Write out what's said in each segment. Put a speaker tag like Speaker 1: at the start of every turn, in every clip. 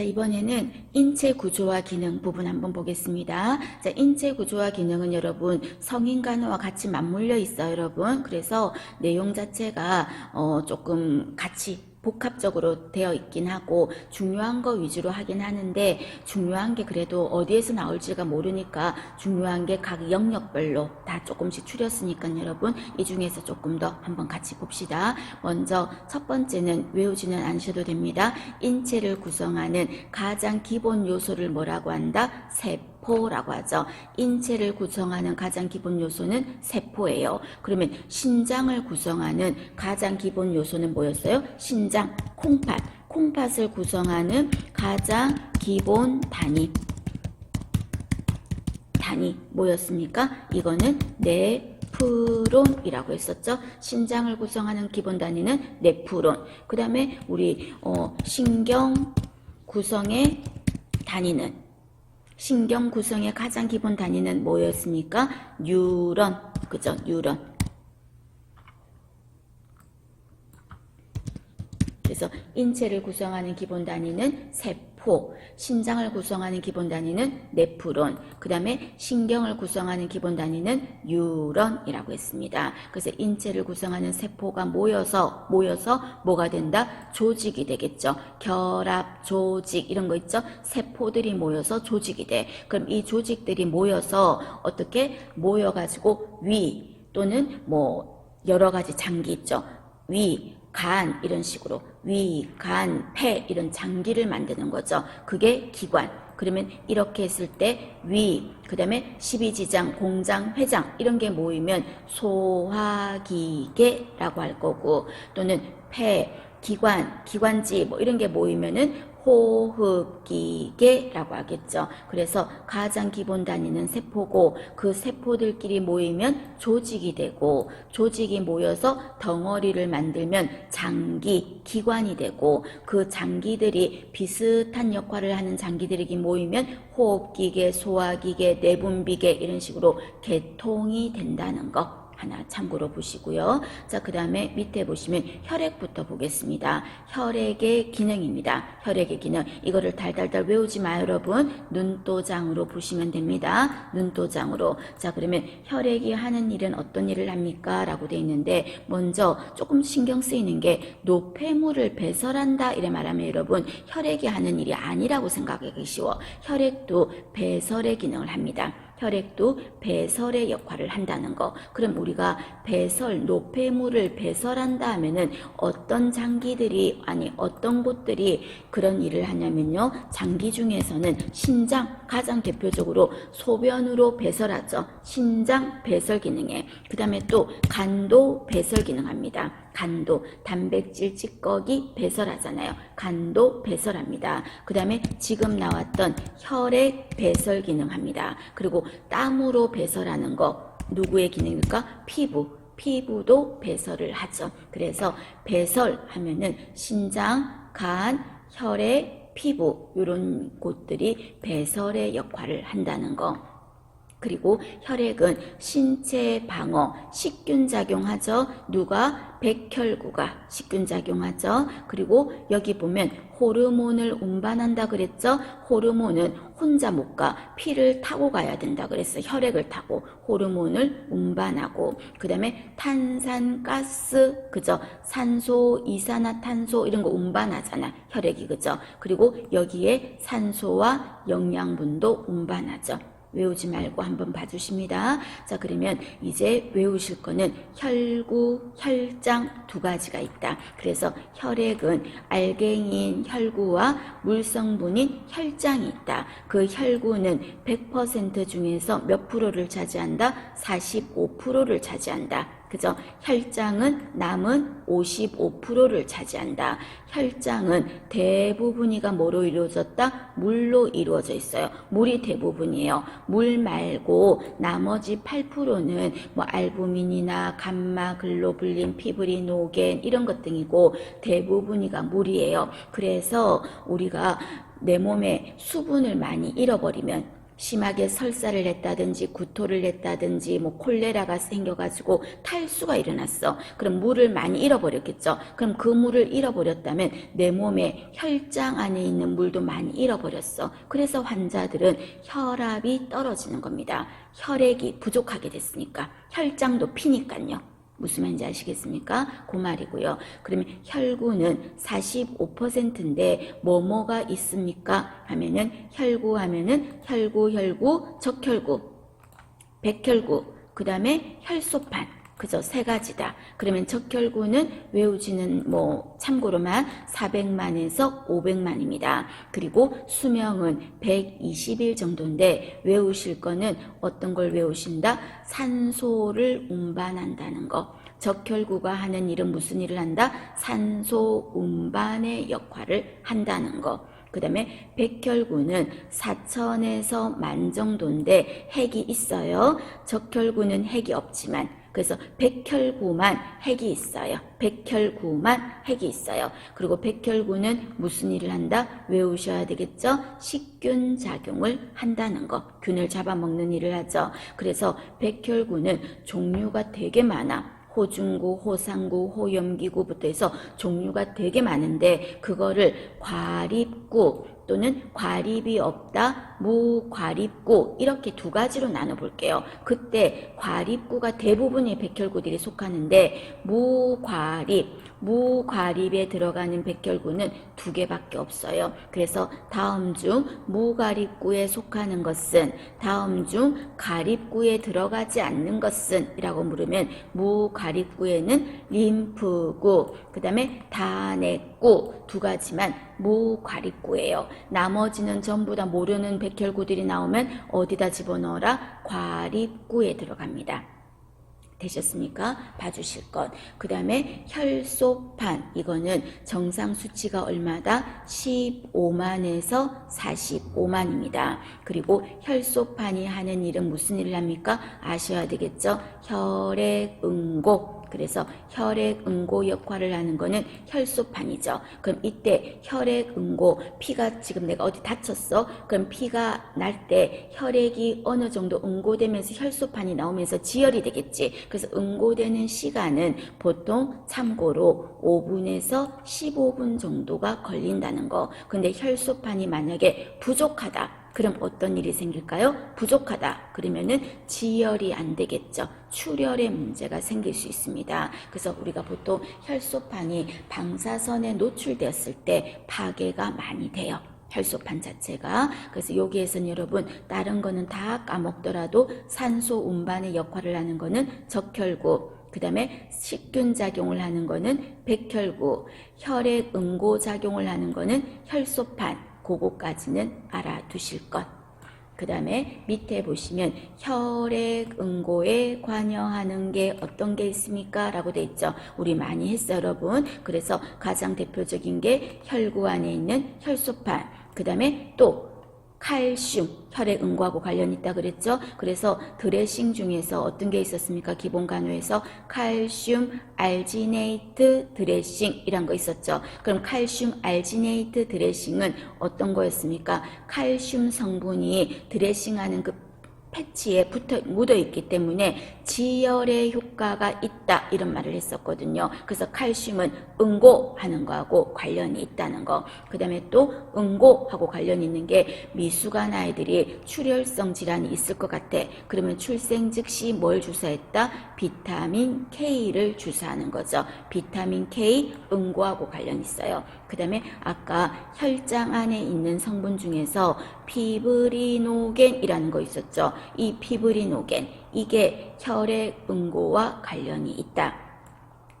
Speaker 1: 자, 이번에는 인체 구조와 기능 부분 한번 보겠습니다. 자, 인체 구조와 기능은 여러분 성인 간호와 같이 맞물려 있어요, 여러분. 그래서 내용 자체가 조금 같이 복합적으로 되어 있긴 하고 중요한 거 위주로 하긴 하는데 중요한 게 그래도 어디에서 나올지가 모르니까 중요한 게 각 영역별로 다 조금씩 추렸으니까 여러분 이 중에서 조금 더 한번 같이 봅시다. 먼저 첫 번째는 외우지는 않으셔도 됩니다. 인체를 구성하는 가장 기본 요소를 뭐라고 한다? 세포라고 하죠. 인체를 구성하는 가장 기본 요소는 세포예요. 그러면 신장을 구성하는 가장 기본 요소는 뭐였어요? 신장, 콩팥. 콩팥을 구성하는 가장 기본 단위 뭐였습니까? 이거는 네프론이라고 했었죠. 신장을 구성하는 기본 단위는 네프론. 그 다음에 우리 신경 구성의 단위는 신경 구성의 가장 기본 단위는 뭐였습니까? 뉴런. 그죠? 뉴런. 그래서 인체를 구성하는 기본 단위는 세포, 신장을 구성하는 기본 단위는 네프론, 그 다음에 신경을 구성하는 기본 단위는 뉴런이라고 했습니다. 그래서 인체를 구성하는 세포가 모여서 뭐가 된다? 조직이 되겠죠. 결합, 조직 이런 거 있죠. 세포들이 모여서 조직이 돼. 그럼 이 조직들이 모여서 어떻게 모여가지고 위 또는 뭐 여러 가지 장기 있죠. 위, 간 이런 식으로 위, 간, 폐 이런 장기를 만드는 거죠. 그게 기관. 그러면 이렇게 했을 때 위, 그 다음에 십이지장, 공장, 회장 이런 게 모이면 소화기계라고 할 거고 또는 폐, 기관, 기관지 뭐 이런 게 모이면은 호흡기계라고 하겠죠. 그래서 가장 기본 단위는 세포고 그 세포들끼리 모이면 조직이 되고 조직이 모여서 덩어리를 만들면 장기, 기관이 되고 그 장기들이 비슷한 역할을 하는 장기들이 모이면 호흡기계, 소화기계, 내분비계 이런 식으로 개통이 된다는 거. 하나 참고로 보시고요. 자, 그 다음에 밑에 보시면 혈액부터 보겠습니다. 혈액의 기능입니다. 혈액의 기능. 이거를 달달달 외우지 마요, 여러분. 눈도장으로 보시면 됩니다. 눈도장으로. 자, 그러면 혈액이 하는 일은 어떤 일을 합니까? 라고 돼 있는데 먼저 조금 신경 쓰이는 게 노폐물을 배설한다 이래 말하면 여러분 혈액이 하는 일이 아니라고 생각하기 쉬워. 혈액도 배설의 기능을 합니다. 혈액도 배설의 역할을 한다는 거. 그럼 우리가 배설, 노폐물을 배설한다 하면은 어떤 장기들이 어떤 곳들이 그런 일을 하냐면요. 장기 중에서는 신장 가장 대표적으로 소변으로 배설하죠. 신장 배설 기능에. 그 다음에 또 간도 배설 기능합니다. 간도, 단백질 찌꺼기 배설하잖아요. 간도 배설합니다. 그 다음에 지금 나왔던 혈액 배설 기능합니다. 그리고 땀으로 배설하는 거 누구의 기능일까? 피부도 배설을 하죠. 그래서 배설하면은 신장, 간, 혈액, 피부 이런 곳들이 배설의 역할을 한다는 거. 그리고 혈액은 신체 방어, 식균 작용하죠. 누가? 백혈구가 식균 작용하죠. 그리고 여기 보면 호르몬을 운반한다 그랬죠. 호르몬은 혼자 못 가. 피를 타고 가야 된다 그랬어요. 혈액을 타고 호르몬을 운반하고 그 다음에 탄산가스 그죠. 산소, 이산화탄소 이런 거 운반하잖아. 혈액이 그죠. 그리고 여기에 산소와 영양분도 운반하죠. 외우지 말고 한번 봐주십니다. 자, 그러면 이제 외우실 거는 혈구, 혈장 두 가지가 있다. 그래서 혈액은 알갱이인 혈구와 물성분인 혈장이 있다. 그 혈구는 100% 중에서 몇 프로를 차지한다? 45%를 차지한다. 그죠? 혈장은 남은 55%를 차지한다. 혈장은 대부분이가 뭐로 이루어졌다? 물로 이루어져 있어요. 물이 대부분이에요. 물 말고 나머지 8%는 뭐 알부민이나 감마, 글로불린, 피브리노겐 이런 것 등이고 대부분이가 물이에요. 그래서 우리가 내 몸에 수분을 많이 잃어버리면 심하게 설사를 냈다든지 구토를 냈다든지 뭐 콜레라가 생겨가지고 탈수가 일어났어. 그럼 물을 많이 잃어버렸겠죠. 그럼 그 물을 잃어버렸다면 내 몸에 혈장 안에 있는 물도 많이 잃어버렸어. 그래서 환자들은 혈압이 떨어지는 겁니다. 혈액이 부족하게 됐으니까. 혈장도 피니까요. 무슨 말인지 아시겠습니까? 그 말이고요. 그러면 혈구는 45%인데 뭐뭐가 있습니까? 하면은 혈구 하면은 혈구, 적혈구, 백혈구, 그 다음에 혈소판. 그죠? 세 가지다. 그러면 적혈구는 외우지는 뭐 참고로만 400만에서 500만입니다. 그리고 수명은 120일 정도인데 외우실 거는 어떤 걸 외우신다? 산소를 운반한다는 거. 적혈구가 하는 일은 무슨 일을 한다? 산소 운반의 역할을 한다는 거. 그 다음에 백혈구는 4천에서 10,000 정도인데 핵이 있어요. 적혈구는 핵이 없지만 그래서 백혈구만 핵이 있어요. 백혈구만 핵이 있어요. 그리고 백혈구는 무슨 일을 한다? 외우셔야 되겠죠? 식균 작용을 한다는 거. 균을 잡아먹는 일을 하죠. 그래서 백혈구는 종류가 되게 많아. 호중구, 호상구, 호염기구부터 해서 종류가 되게 많은데 그거를 과립구 또는 과립이 없다, 무과립구 이렇게 두 가지로 나눠볼게요. 그때 과립구가 대부분의 백혈구들이 속하는데 무과립에 들어가는 백혈구는 2개밖에 없어요. 그래서 다음 중 무과립구에 속하는 것은 다음 중 과립구에 들어가지 않는 것은 이라고 물으면 무과립구에는 림프구, 그 다음에 단액구 2가지만 무과립구예요. 나머지는 전부 다 모르는 백혈구들이 나오면 어디다 집어넣어라? 과립구에 들어갑니다. 되셨습니까? 봐주실 것. 그 다음에 혈소판, 이거는 정상 수치가 얼마다? 15만에서 45만입니다. 그리고 혈소판이 하는 일은 무슨 일을 합니까? 아셔야 되겠죠? 혈액응고. 그래서 혈액응고 역할을 하는 거는 혈소판이죠. 그럼 이때 혈액응고, 피가 지금 내가 어디 다쳤어? 그럼 피가 날 때 혈액이 어느 정도 응고되면서 혈소판이 나오면서 지혈이 되겠지. 그래서 응고되는 시간은 보통 참고로 5분에서 15분 정도가 걸린다는 거. 근데 혈소판이 만약에 부족하다. 그럼 어떤 일이 생길까요? 부족하다. 그러면은 지혈이 안 되겠죠. 출혈의 문제가 생길 수 있습니다. 그래서 우리가 보통 혈소판이 방사선에 노출되었을 때 파괴가 많이 돼요. 혈소판 자체가. 그래서 여기에서는 여러분 다른 거는 다 까먹더라도 산소 운반의 역할을 하는 거는 적혈구, 그 다음에 식균 작용을 하는 거는 백혈구, 혈액 응고 작용을 하는 거는 혈소판, 그거까지는 알아두실 것. 그 다음에 밑에 보시면 혈액 응고에 관여하는 게 어떤 게 있습니까? 라고 돼 있죠. 우리 많이 했어요, 여러분. 그래서 가장 대표적인 게 혈구 안에 있는 혈소판, 그 다음에 또 칼슘, 혈액 응고하고 관련이 있다 그랬죠. 그래서 드레싱 중에서 어떤 게 있었습니까? 기본 간호에서 칼슘 알지네이트 드레싱 이란 거 있었죠. 그럼 칼슘 알지네이트 드레싱은 어떤 거였습니까? 칼슘 성분이 드레싱하는 그 패치에 묻어 있기 때문에 지혈의 효과가 있다 이런 말을 했었거든요. 그래서 칼슘은 응고하는 거하고 관련이 있다는 거. 그 다음에 또 응고하고 관련이 있는 게 미숙한 아이들이 출혈성 질환이 있을 것 같아. 그러면 출생 즉시 뭘 주사했다? 비타민 K를 주사하는 거죠. 비타민 K 응고하고 관련이 있어요. 그 다음에 아까 혈장 안에 있는 성분 중에서 피브리노겐이라는 거 있었죠. 이 피브리노겐, 이게 혈액 응고와 관련이 있다.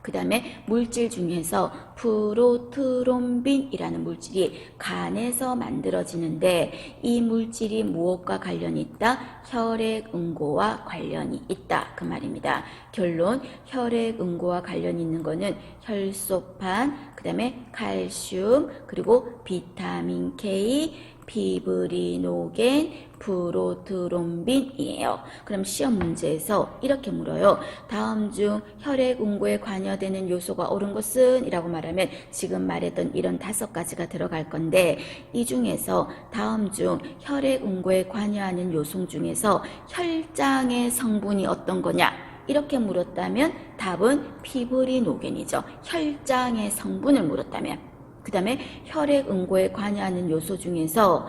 Speaker 1: 그 다음에 물질 중에서 프로트롬빈이라는 물질이 간에서 만들어지는데 이 물질이 무엇과 관련이 있다? 혈액 응고와 관련이 있다. 그 말입니다. 결론, 혈액 응고와 관련이 있는 거는 혈소판, 그 다음에 칼슘, 그리고 비타민 K, 피브리노겐, 프로트롬빈이에요. 그럼 시험 문제에서 이렇게 물어요. 다음 중 혈액 응고에 관여되는 요소가 옳은 것은? 이라고 말하면 지금 말했던 이런 5가지가 들어갈 건데, 이 중에서 다음 중 혈액 응고에 관여하는 요소 중에서 혈장의 성분이 어떤 거냐? 이렇게 물었다면 답은 피브리노겐이죠. 혈장의 성분을 물었다면. 그 다음에 혈액 응고에 관여하는 요소 중에서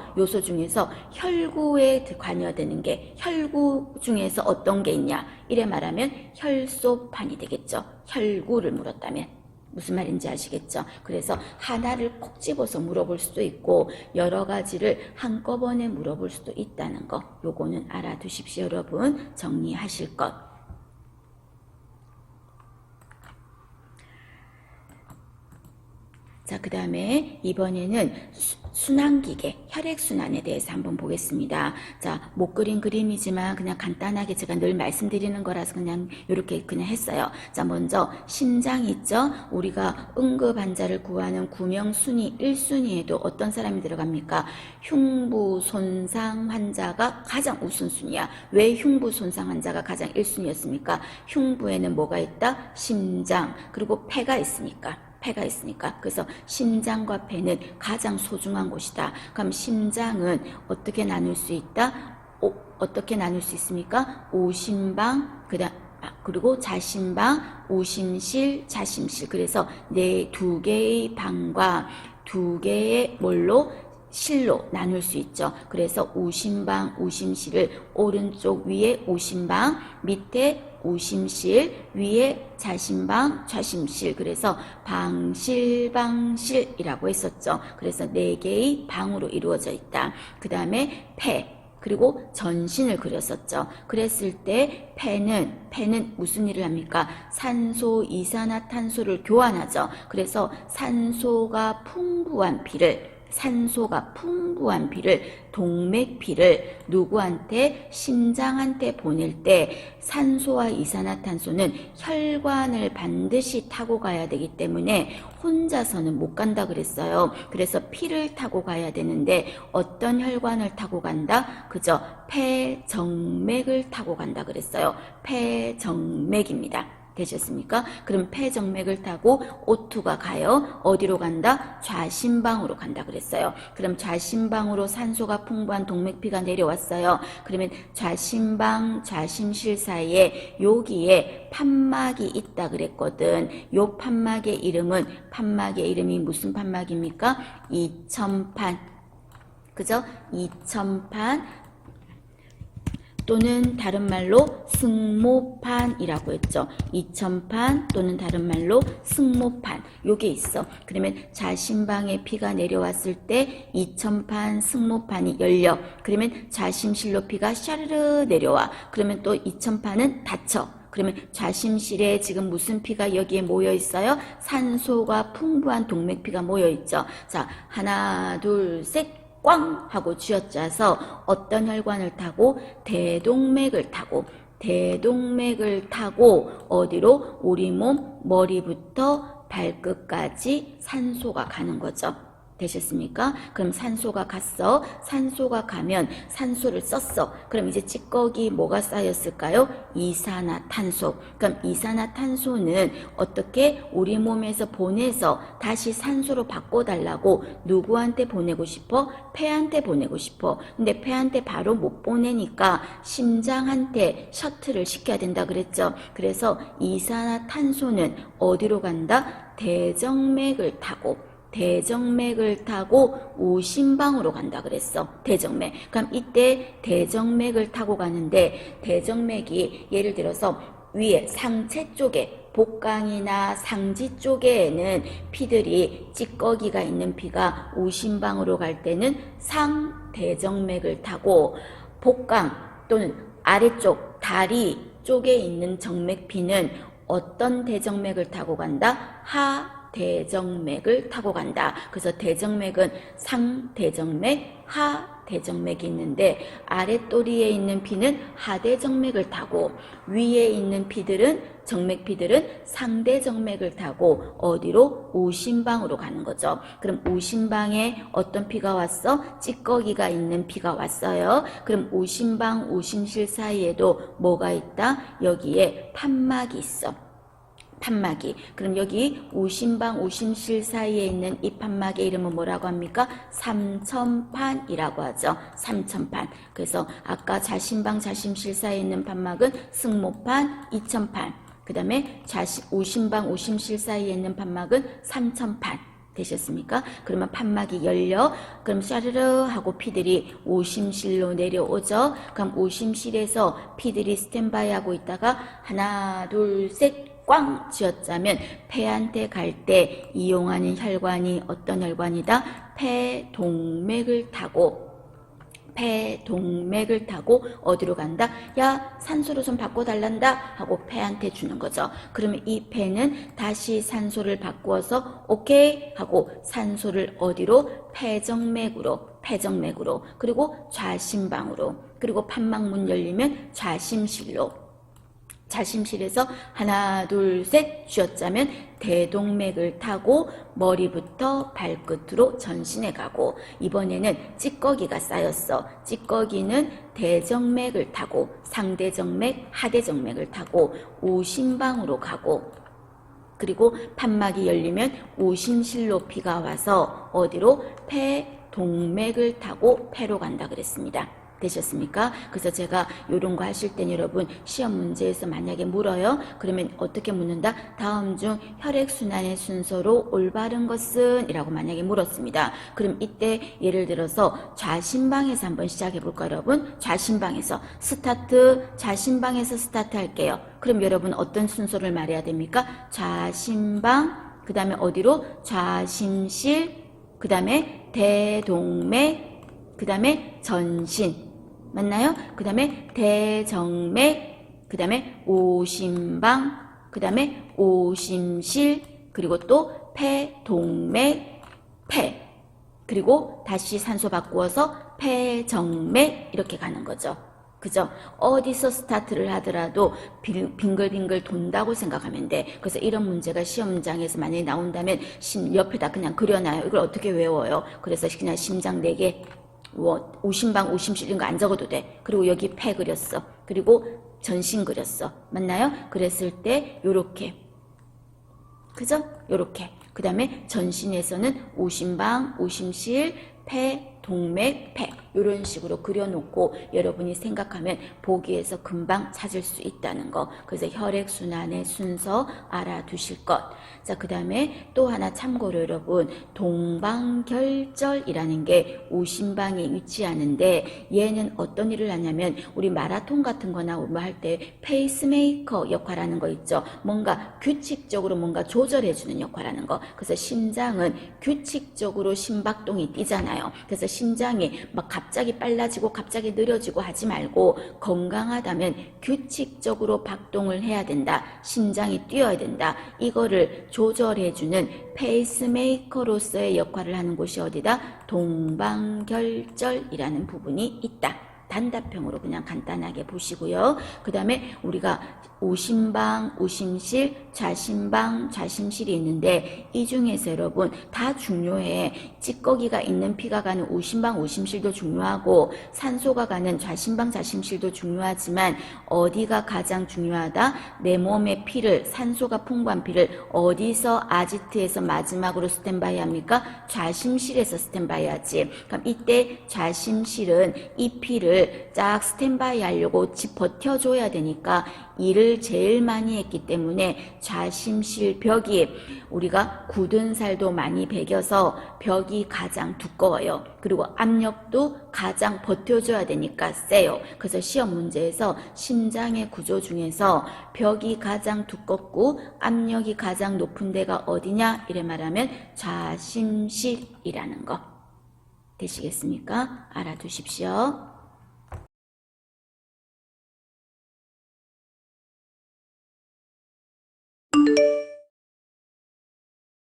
Speaker 1: 혈구에 관여되는 게 혈구 중에서 어떤 게 있냐? 이래 말하면 혈소판이 되겠죠. 혈구를 물었다면. 무슨 말인지 아시겠죠? 그래서 하나를 콕 집어서 물어볼 수도 있고 여러 가지를 한꺼번에 물어볼 수도 있다는 거. 요거는 알아두십시오, 여러분. 정리하실 것. 자, 그 다음에 이번에는 순환기계, 혈액순환에 대해서 한번 보겠습니다. 자, 못 그린 그림이지만 그냥 간단하게 제가 늘 말씀드리는 거라서 그냥 이렇게 그냥 했어요. 자, 먼저 심장 있죠? 우리가 응급 환자를 구하는 구명순위 1순위에도 어떤 사람이 들어갑니까? 흉부손상 환자가 가장 우선순위야. 왜 흉부손상 환자가 가장 1순위였습니까? 흉부에는 뭐가 있다? 심장, 그리고 폐가 있으니까. 그래서 심장과 폐는 가장 소중한 곳이다. 그럼 심장은 어떻게 나눌 수 있다? 어떻게 나눌 수 있습니까? 오심방, 그리고 자심방, 오심실, 자심실. 그래서 두 개의 방과 두 개의 뭘로? 실로 나눌 수 있죠. 그래서 오심방, 오심실을 오른쪽 위에 오심방, 밑에 오심실, 위에 자심방, 좌심실. 그래서 방실방실이라고 했었죠. 그래서 4개의 방으로 이루어져 있다. 그 다음에 폐, 그리고 전신을 그렸었죠. 그랬을 때 폐는 무슨 일을 합니까? 산소, 이산화탄소를 교환하죠. 그래서 산소가 풍부한 동맥피를 누구한테? 심장한테 보낼 때 산소와 이산화탄소는 혈관을 반드시 타고 가야 되기 때문에 혼자서는 못 간다 그랬어요. 그래서 피를 타고 가야 되는데 어떤 혈관을 타고 간다? 그죠? 폐정맥을 타고 간다 그랬어요. 폐정맥입니다. 되셨습니까? 그럼 폐정맥을 타고 O2가 가요. 어디로 간다? 좌심방으로 간다 그랬어요. 그럼 좌심방으로 산소가 풍부한 동맥피가 내려왔어요. 그러면 좌심방, 좌심실 사이에 여기에 판막이 있다 그랬거든. 요 판막의 이름이 무슨 판막입니까? 이천판. 그죠? 이천판. 또는 다른 말로 승모판이라고 했죠. 이천판 또는 다른 말로 승모판. 요게 있어. 그러면 좌심방에 피가 내려왔을 때 이천판 승모판이 열려. 그러면 좌심실로 피가 샤르르 내려와. 그러면 또 이천판은 닫혀. 그러면 좌심실에 지금 무슨 피가 여기에 모여 있어요? 산소가 풍부한 동맥피가 모여 있죠. 자, 하나, 둘, 셋. 꽝 하고 쥐어짜서 어떤 혈관을 타고? 대동맥을 타고 어디로? 우리 몸 머리부터 발끝까지 산소가 가는 거죠. 되셨습니까? 그럼 산소가 갔어. 산소가 가면 산소를 썼어. 그럼 이제 찌꺼기 뭐가 쌓였을까요? 이산화탄소. 그럼 이산화탄소는 어떻게 우리 몸에서 보내서 다시 산소로 바꿔달라고 누구한테 보내고 싶어? 폐한테 보내고 싶어. 근데 폐한테 바로 못 보내니까 심장한테 셔틀을 시켜야 된다 그랬죠. 그래서 이산화탄소는 어디로 간다? 대정맥을 타고 오심방으로 간다 그랬어. 대정맥. 그럼 이때 대정맥을 타고 가는데 대정맥이 예를 들어서 위에 상체 쪽에 복강이나 상지 쪽에는 피들이 찌꺼기가 있는 피가 오심방으로 갈 때는 상대정맥을 타고 복강 또는 아래쪽 다리 쪽에 있는 정맥피는 어떤 대정맥을 타고 간다? 하대정맥을 타고 간다. 그래서 대정맥은 상대정맥, 하대정맥 대정맥이 있는데 아랫도리에 있는 피는 하대정맥을 타고 위에 있는 피들은 정맥피들은 상대정맥을 타고 어디로? 오심방으로 가는 거죠. 그럼 오심방에 어떤 피가 왔어? 찌꺼기가 있는 피가 왔어요. 그럼 오심방, 오심실 사이에도 뭐가 있다? 여기에 판막이 있어. 판막이. 그럼 여기 오심방, 오심실 사이에 있는 이 판막의 이름은 뭐라고 합니까? 삼천판이라고 하죠. 삼천판. 그래서 아까 자심방, 자심실 사이에 있는 판막은 승모판, 이천판. 그 다음에 오심방, 오심실 사이에 있는 판막은 삼천판. 되셨습니까? 그러면 판막이 열려. 그럼 샤르르 하고 피들이 오심실로 내려오죠. 그럼 오심실에서 피들이 스탠바이 하고 있다가 하나, 둘, 셋 꽝 쥐었자면 폐한테 갈 때 이용하는 혈관이 어떤 혈관이다? 폐동맥을 타고 어디로 간다? 야, 산소로 좀 바꿔달란다 하고 폐한테 주는 거죠. 그러면 이 폐는 다시 산소를 바꾸어서 오케이 하고 산소를 어디로? 폐정맥으로 그리고 좌심방으로 그리고 판막문 열리면 좌심실로 자심실에서 하나, 둘, 셋 쥐었자면 대동맥을 타고 머리부터 발끝으로 전신에 가고 이번에는 찌꺼기가 쌓였어. 찌꺼기는 대정맥을 타고 상대정맥, 하대정맥을 타고 오심방으로 가고 그리고 판막이 열리면 오심실로 피가 와서 어디로? 폐동맥을 타고 폐로 간다 그랬습니다. 되셨습니까? 그래서 제가 이런 거 하실 땐 여러분 시험 문제에서 만약에 물어요. 그러면 어떻게 묻는다? 다음 중 혈액순환의 순서로 올바른 것은? 이라고 만약에 물었습니다. 그럼 이때 예를 들어서 좌심방에서 한번 시작해 볼까요, 여러분? 좌심방에서 스타트 할게요. 그럼 여러분 어떤 순서를 말해야 됩니까? 좌심방, 그 다음에 어디로? 좌심실, 그 다음에 대동맥, 그 다음에 전신. 맞나요? 그 다음에 대정맥, 그 다음에 오심방, 그 다음에 오심실, 그리고 또 폐동맥, 폐. 그리고 다시 산소 바꾸어서 폐정맥 이렇게 가는 거죠. 그죠? 어디서 스타트를 하더라도 빙글빙글 돈다고 생각하면 돼. 그래서 이런 문제가 시험장에서 만약에 나온다면 옆에다 그냥 그려놔요. 이걸 어떻게 외워요? 그래서 그냥 심장 4개 오심방, 오심실 이런 거 안 적어도 돼. 그리고 여기 폐 그렸어. 그리고 전신 그렸어. 맞나요? 그랬을 때 요렇게. 그죠? 요렇게. 그 다음에 전신에서는 오심방, 오심실, 폐, 동맥, 폐 이런 식으로 그려놓고 여러분이 생각하면 보기에서 금방 찾을 수 있다는 거. 그래서 혈액순환의 순서 알아두실 것. 자, 그 다음에 또 하나 참고로 여러분 동방결절이라는 게 오심방에 위치하는데 얘는 어떤 일을 하냐면 우리 마라톤 같은 거나 뭐 할 때 페이스메이커 역할하는 거 있죠. 뭔가 규칙적으로 뭔가 조절해주는 역할하는 거. 그래서 심장은 규칙적으로 심박동이 뛰잖아요. 그래서 심장이 막 갑자기 빨라지고 갑자기 느려지고 하지 말고 건강하다면 규칙적으로 박동을 해야 된다. 심장이 뛰어야 된다. 이거를 조절해주는 페이스메이커로서의 역할을 하는 곳이 어디다? 동방결절이라는 부분이 있다. 단답형으로 그냥 간단하게 보시고요. 그 다음에 우리가 오심방, 오심실, 좌심방, 좌심실이 있는데 이 중에서 여러분 다 중요해. 찌꺼기가 있는 피가 가는 오심방, 오심실도 중요하고 산소가 가는 좌심방, 좌심실도 중요하지만 어디가 가장 중요하다? 내 몸의 피를, 산소가 풍부한 피를 어디서 아지트에서 마지막으로 스탠바이 합니까? 좌심실에서 스탠바이 하지. 그럼 이때 좌심실은 이 피를 쫙 스탠바이 하려고 버텨줘야 되니까 일을 제일 많이 했기 때문에 좌심실 벽이 우리가 굳은 살도 많이 배겨서 벽이 가장 두꺼워요. 그리고 압력도 가장 버텨줘야 되니까 세요. 그래서 시험 문제에서 심장의 구조 중에서 벽이 가장 두껍고 압력이 가장 높은 데가 어디냐? 이래 말하면 좌심실이라는 거. 되시겠습니까? 알아두십시오.